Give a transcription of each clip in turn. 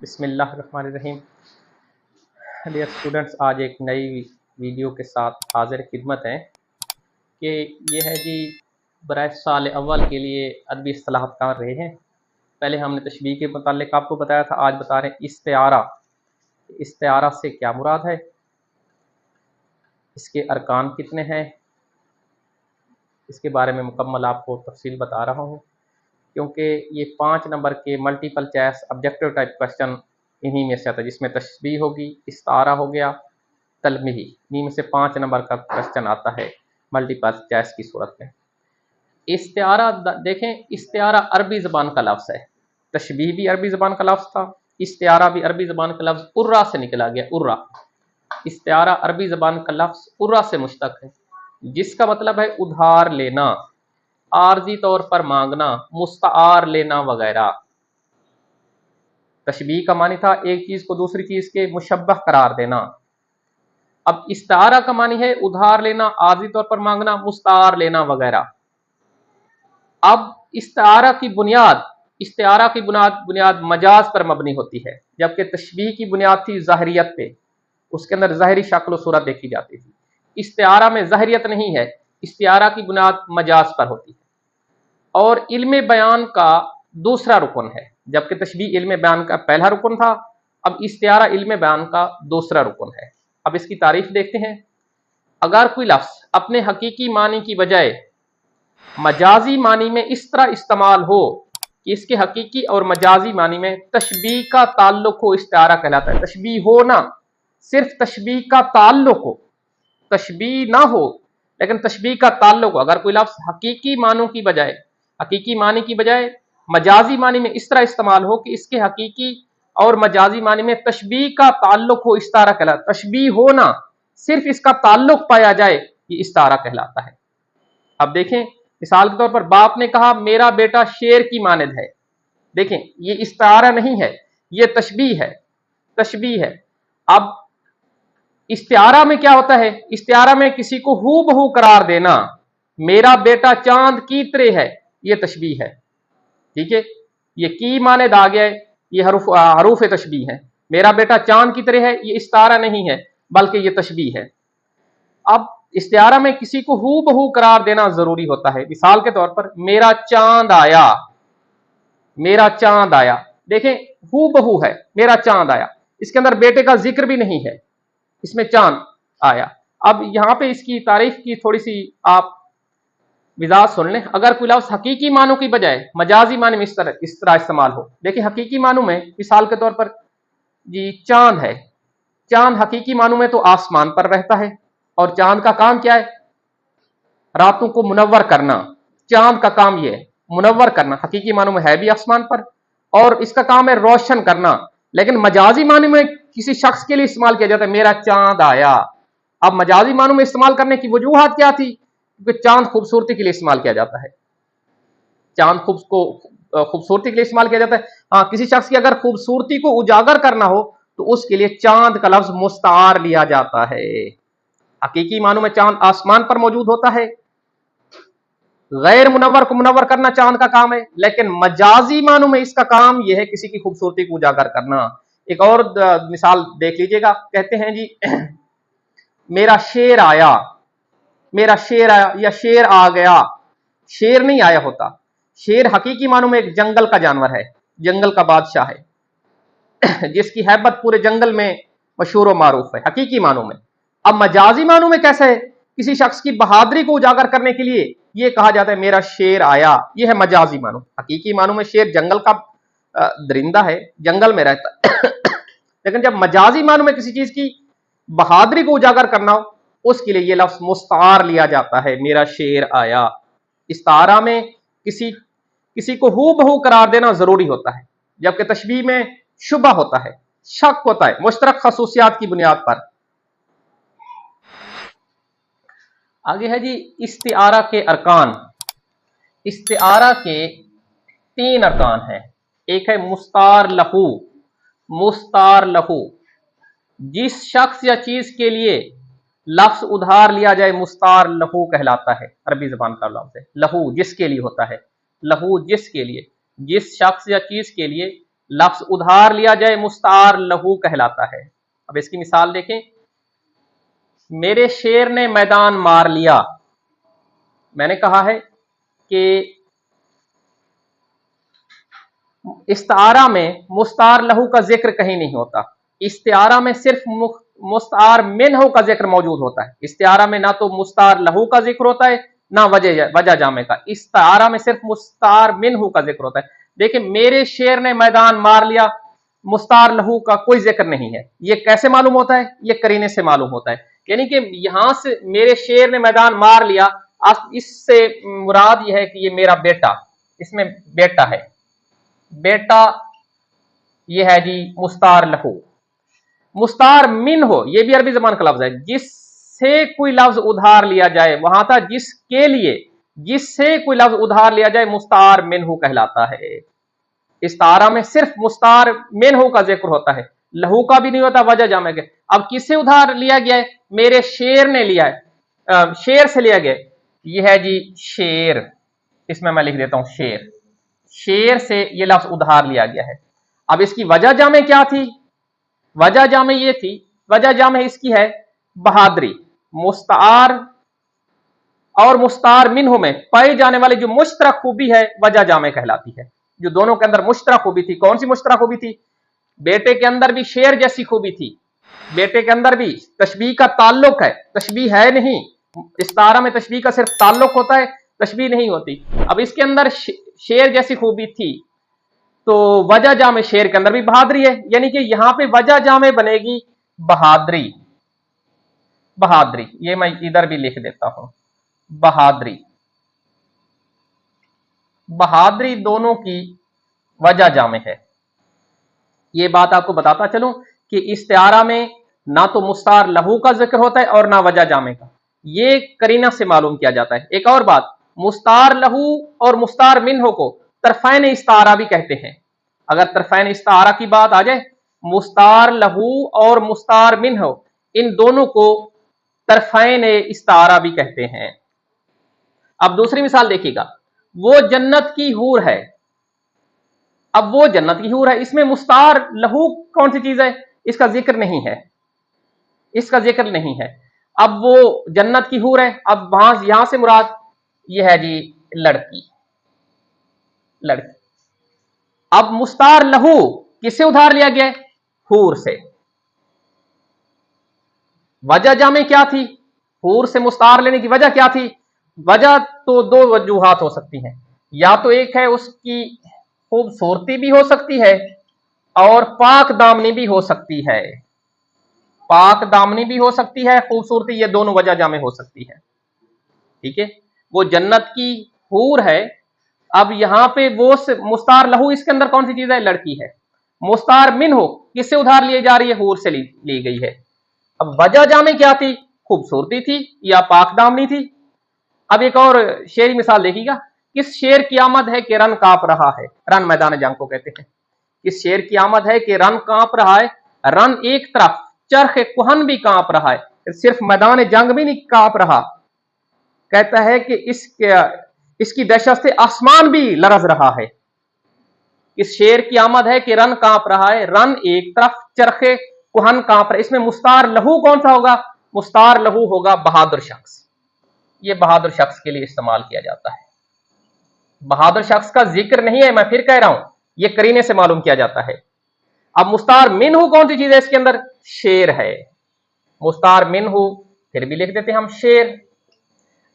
بسم اللہ الرحمن الرحیم۔ ڈیئر اسٹوڈنٹس، آج ایک نئی ویڈیو کے ساتھ حاضر خدمت ہیں کہ یہ ہے جی برائے سال اول کے لیے عربی اصطلاحات کر رہے ہیں۔ پہلے ہم نے تشبیہ کے متعلق آپ کو بتایا تھا، آج بتا رہے ہیں استعارہ۔ استعارہ سے کیا مراد ہے، اس کے ارکان کتنے ہیں، اس کے بارے میں مکمل آپ کو تفصیل بتا رہا ہوں، کیونکہ یہ 5 نمبر کے multiple choice objective type question انہی میں سے آتا ہے، جس میں تشبیہ ہوگی، استعارہ ہو گیا، تلمیحی، انہی میں سے 5 نمبر کا کویسچن آتا ہے ملٹیپل چوائس کی صورت میں۔ استعارہ دیکھیں، استعارہ عربی زبان کا لفظ ہے، تشبیہ بھی عربی زبان کا لفظ تھا، استعارہ بھی عربی زبان کا لفظ ارہ سے نکلا گیا، ارہ۔ استعارہ عربی زبان کا لفظ ارہ سے مشتق ہے، جس کا مطلب ہے ادھار لینا، عارضی طور پر مانگنا، مستعار لینا وغیرہ۔ تشبیہ کا معنی تھا ایک چیز کو دوسری چیز کے مشبہ قرار دینا۔ اب استعارہ کا معنی ہے ادھار لینا، عارضی طور پر مانگنا، مستعار لینا وغیرہ۔ اب استعارہ کی بنیاد مجاز پر مبنی ہوتی ہے، جبکہ تشبیہ کی بنیاد تھی ظاہریت پہ، اس کے اندر ظاہری شکل و صورت دیکھی جاتی تھی۔ استعارہ میں ظاہریت نہیں ہے، استعارہ کی بنیاد مجاز پر ہوتی ہے اور علم بیان کا دوسرا رکن ہے، جبکہ تشبیہ علم بیان کا پہلا رکن تھا، اب استعارہ علم بیان کا دوسرا رکن ہے۔ اب اس کی تعریف دیکھتے ہیں۔ اگر کوئی لفظ اپنے حقیقی معنی کی بجائے مجازی معنی میں اس طرح استعمال ہو کہ اس کے حقیقی اور مجازی معنی میں تشبیہ کا تعلق ہو، استعارہ کہلاتا ہے۔ تشبیہ ہو نہ، صرف تشبیہ کا تعلق ہو، تشبیہ نہ ہو لیکن تشبیہ کا تعلق ہو۔ اگر کوئی لفظ حقیقی معنی کی بجائے مجازی معنی میں اس طرح استعمال ہو کہ اس کے حقیقی اور مجازی معنی میں تشبیہ کا تعلق ہو، استعارہ کہلاتا ہے۔ تشبیہ ہو نہ، صرف اس کا تعلق پایا جائے، یہ استعارہ کہلاتا ہے۔ اب دیکھیں، مثال کے طور پر باپ نے کہا میرا بیٹا شیر کی مانند ہے۔ دیکھیں، یہ استعارہ نہیں ہے، یہ تشبیہ ہے۔ اب استعارہ میں کیا ہوتا ہے؟ استعارہ میں کسی کو ہو بہو قرار دینا، میرا بیٹا چاند کی طرح ہے، یہ تشبیہ ہے۔ ٹھیک ہے، یہ کی مانند آ گیا ہے، یہ حروف تشبیہ ہے۔ میرا بیٹا چاند کی طرح ہے، یہ استعارہ نہیں ہے بلکہ یہ تشبیہ ہے۔ اب استعارہ میں کسی کو ہو بہو قرار دینا ضروری ہوتا ہے۔ مثال کے طور پر میرا چاند آیا، دیکھیں ہو بہو ہے، میرا چاند آیا، اس کے اندر بیٹے کا ذکر بھی نہیں ہے، اس میں چاند آیا۔ اب یہاں پہ اس کی تعریف کی تھوڑی سی آپ وضاحت سن لیں۔ اگر کوئی لفظ حقیقی معنوں کی بجائے مجازی معنی میں اس طرح استعمال ہو، دیکھیں حقیقی معنوں میں مثال کے طور پر جی چاند ہے، چاند حقیقی معنوں میں تو آسمان پر رہتا ہے، اور چاند کا کام کیا ہے؟ راتوں کو منور کرنا۔ چاند کا کام یہ ہے منور کرنا، حقیقی معنوں میں ہے بھی آسمان پر، اور اس کا کام ہے روشن کرنا۔ لیکن مجازی معنی میں کسی شخص کے لیے استعمال کیا جاتا ہے، میرا چاند آیا۔ اب مجازی معنوں میں استعمال کرنے کی وجوہات کیا تھی؟ کیونکہ چاند خوبصورتی کے لیے استعمال کیا جاتا ہے، چاند کو خوبصورتی کے لیے استعمال کیا جاتا ہے۔ ہاں، کسی شخص کی اگر خوبصورتی کو اجاگر کرنا ہو تو اس کے لیے چاند کا لفظ مستعار لیا جاتا ہے۔ حقیقی معنوں میں چاند آسمان پر موجود ہوتا ہے، غیر منور کو منور کرنا چاند کا کام ہے، لیکن مجازی معنوں میں اس کا کام یہ ہے کسی کی خوبصورتی کو اجاگر کرنا۔ ایک اور مثال دیکھ لیجئے گا، کہتے ہیں جی میرا شیر آیا یا شیر آ گیا۔ شیر نہیں آیا ہوتا، شیر حقیقی معنوں میں ایک جنگل کا جانور ہے، جنگل کا بادشاہ ہے، جس کی ہیبت پورے جنگل میں مشہور و معروف ہے حقیقی معنوں میں۔ اب مجازی معنوں میں کیسا ہے؟ کسی شخص کی بہادری کو اجاگر کرنے کے لیے یہ کہا جاتا ہے میرا شیر آیا، یہ ہے مجازی معنوں۔ حقیقی معنوں میں شیر جنگل کا درندہ ہے، جنگل میں رہتا ہے، لیکن جب مجازی معنوں میں کسی چیز کی بہادری کو اجاگر کرنا ہو، اس کے لیے یہ لفظ مستعار لیا جاتا ہے، میرا شیر آیا۔ استعارہ میں کسی کو ہو بہو قرار دینا ضروری ہوتا ہے، جبکہ تشبیہ میں شبہ ہوتا ہے، شک ہوتا ہے مشترک خصوصیات کی بنیاد پر۔ آگے ہے جی استعارہ کے ارکان۔ استعارہ کے 3 ارکان ہیں۔ ایک ہے مستعار لہو، جس شخص یا چیز کے لیے لفظ ادھار لیا جائے مستعار لہو کہلاتا ہے، عربی زبان کا لفظ ہے۔ لہو جس کے لیے ہوتا ہے، لہو جس کے لیے، جس شخص یا چیز کے لیے लफ्ज उधार लिया जाए मुस्तार लहू कहलाता है। अब इसकी मिसाल देखें, मेरे शेर ने मैदान मार लिया। मैंने कहा है कि इस्तारा में मुस्तार लहू का जिक्र कहीं नहीं होता, इस्तारा में सिर्फ मुस्तार मिन्हु का जिक्र मौजूद होता है। इस्तारा में ना तो मुस्तार लहू का जिक्र होता है ना वजह जामे का, इस्तारा में सिर्फ मुस्तार मिन्हु का जिक्र होता है। देखिए, मेरे शेर ने मैदान मार लिया, मुस्तार लहू का कोई जिक्र नहीं है। ये कैसे मालूम होता है? ये करीने से मालूम होता है। यानी कि यहां से मेरे शेर ने मैदान मार लिया, इससे मुराद यह है कि ये मेरा बेटा, इसमें बेटा है, बेटा ये है जी मुस्तार लहू। मुस्तार मिन हो, ये भी अरबी जबान का लफ्ज है, जिससे कोई लफ्ज उधार लिया जाए, वहां था जिसके लिए, जिससे कोई लफ्ज उधार लिया जाए मुस्तार मिन्हु कहलाता है। इस्तारा में सिर्फ मुस्तार मिन्हु का जिक्र होता है, लहू का भी नहीं होता, वजह जामे के। अब किससे उधार लिया गया है? मेरे शेर ने लिया है, शेर से लिया गया। यह है जी शेर, इसमें मैं लिख देता हूं शेर, शेर से यह लफ्ज उधार लिया गया है। अब इसकी वजह जामे क्या थी? वजह जामे ये थी, वजह जामे इसकी है बहादुरी। मुस्तार और मुस्तार मिन्हु में पाई जाने वाली जो मुश्तरक खूबी है वजह जामे कहलाती है। जो दोनों के अंदर मुश्तरक खूबी थी, कौन सी मुश्तरक खूबी थी? बेटे के अंदर भी शेर जैसी खूबी थी, बेटे के अंदर भी तशबीह का ताल्लुक है, तशबीह है नहीं। इस्तारा में तशबीह का सिर्फ ताल्लुक होता है, तशबीह नहीं होती। अब इसके अंदर शेर जैसी खूबी थी, तो वजह जामे शेर के अंदर भी बहादुरी है, यानी कि यहां पे वजह जामे बनेगी बहादुरी। बहादुरी, ये मैं इधर भी लिख देता हूं, बहादुरी। बहादुरी दोनों की वजह जामे है। ये बात आपको बताता चलूं कि इस्तिआरा में ना तो मुस्तार लहू का जिक्र होता है और ना वजह जामे का, ये करीना से मालूम किया जाता है। एक और बात, मुस्तार लहू और मुस्तार मिन्हु को तरफैन इस्तारा भी कहते हैं। अगर तरफैन इस्तारा की बात आ जाए, मुस्तार लहू और मुस्तार मिन्हु, इन दोनों को तरफैन इस्तारा भी कहते हैं। अब दूसरी मिसाल देखिएगा, वो जन्नत की हूर है। अब वो जन्नत की हूर है, इसमें मुस्तार लहू कौन सी चीज है? इसका जिक्र नहीं है, इसका जिक्र नहीं है। अब वो जन्नत की हूर है, अब वहां यहां से मुराद यह है जी लड़की, लड़की। अब मुस्तार लहू किससे उधार लिया गया? हूर से। वजह जामे क्या थी? हूर से मुस्तार लेने की वजह क्या थी? वजह तो दो वजूहात हो सकती हैं, या तो एक है उसकी खूबसूरती भी हो सकती है और पाक दामनी भी हो सकती है। पाक दामनी भी हो सकती है, खूबसूरती, ये दोनों वजह जामे हो सकती है। ठीक है, वो जन्नत की हूर है। अब यहां पे वो मुस्तार लहू, इसके अंदर कौन सी चीज है? लड़की है। मुस्तार मिन्हु किससे उधार लिए जा रही है? हूर से ली गई है। अब वजह जामे क्या थी? खूबसूरती थी या पाक दामनी थी? अब एक और शेरी मिसाल देखिएगा, किस शेर की आमद है कि रन कांप रहा है? रन मैदान जंग को कहते हैं। किस शेर की आमद है कि रन कांप रहा है? रन एक तरफ, चरख कुहन भी कांप रहा है, सिर्फ मैदान जंग भी नहीं कांप रहा, कहता है कि इसकी दहशत से आसमान भी लरज रहा है। इस शेर की आमद है कि रन कांप रहा है, रन एक तरफ, चरखे कुहन कांप रहा। इसमें मुस्तार लहू कौन सा होगा? मुस्तार लहू होगा बहादुर शख्स। ये बहादुर शख्स के लिए इस्तेमाल किया जाता है। बहादुर शख्स का जिक्र नहीं है, मैं फिर कह रहा हूं, ये करीने से मालूम किया जाता है। अब मुस्तार मिन्हु कौन सी चीज है? इसके अंदर शेर है। मुस्तार मिन्हु फिर भी लिख देते हैं हम शेर।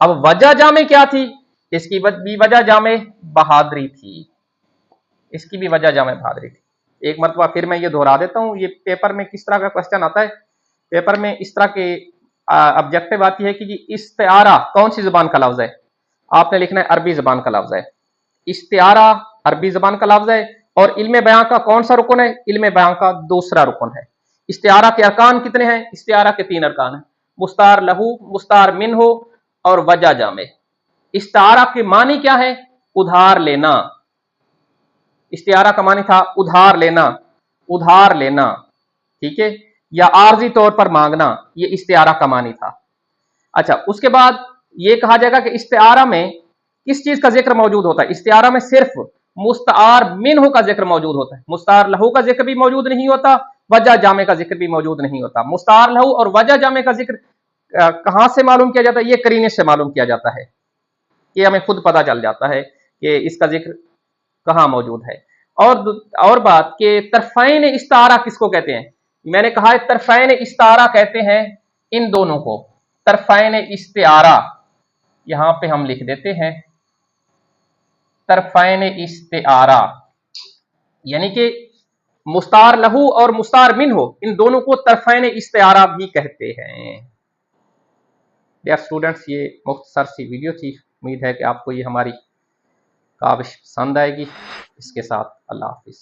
अब वजह जामे क्या थी? इसकी भी वजह जामे बहादुरी थी, इसकी भी वजह जामे बहादुरी थी। एक मरतबा फिर मैं ये दोहरा देता हूं, ये पेपर में किस तरह का क्वेश्चन आता है। पेपर में इस तरह के ऑब्जेक्टिव आती है कि जी इस्तिआरा कौन सी जुबान का लफ्ज है? आपने लिखना है अरबी जुबान का लफ्ज है। इस्तिआरा अरबी जुबान का लफ्ज है और इल्मे बयां का कौन सा रुकन है? इल्मे बयां का दूसरा रुकन है। इस्तिआरा के अरकान कितने हैं? इस्तिआरा के 3 अरकान हैं, मुस्तार लहू, मुस्तार मिन्हु और वजह जामे। इस्तिआरा के मानी क्या है? उधार लेना। इस्तिआरा का मानी था उधार लेना, उधार लेना, ठीक है, या आर्जी तौर पर मांगना, ये इस्तिआरा का मानी था। अच्छा, उसके बाद ये कहा जाएगा कि इस्तिआरा में किस चीज का जिक्र मौजूद होता है? इस्तिआरा में सिर्फ मुस्तार मिन्हु का जिक्र मौजूद होता है, मुस्तार लहू का जिक्र भी मौजूद नहीं होता, वजह जामे का जिक्र भी मौजूद नहीं होता। मुस्तार लहू और वजह जामे का जिक्र कहां से मालूम किया जाता है? ये करीने से मालूम किया जाता है, ये हमें खुद पता चल जाता है कि इसका जिक्र कहां मौजूद है। और बात कि तरफैन इस्तारा किसको कहते हैं? मैंने कहा है तरफैन इस्तारा कहते हैं इन दोनों को। तरफैन इस्तारा यहां पे हम लिख देते हैं तरफैन इस्तारा, यानी कि मुस्तार लहू और मुस्तार मिन्हु इन दोनों को तरफैन इस्तारा भी कहते हैं। डियर स्टूडेंट्स, ये मुख्तसर सी वीडियो थी, उम्मीद है कि आपको ये हमारी काविश पसंद आएगी। इसके साथ अल्लाह हाफिज।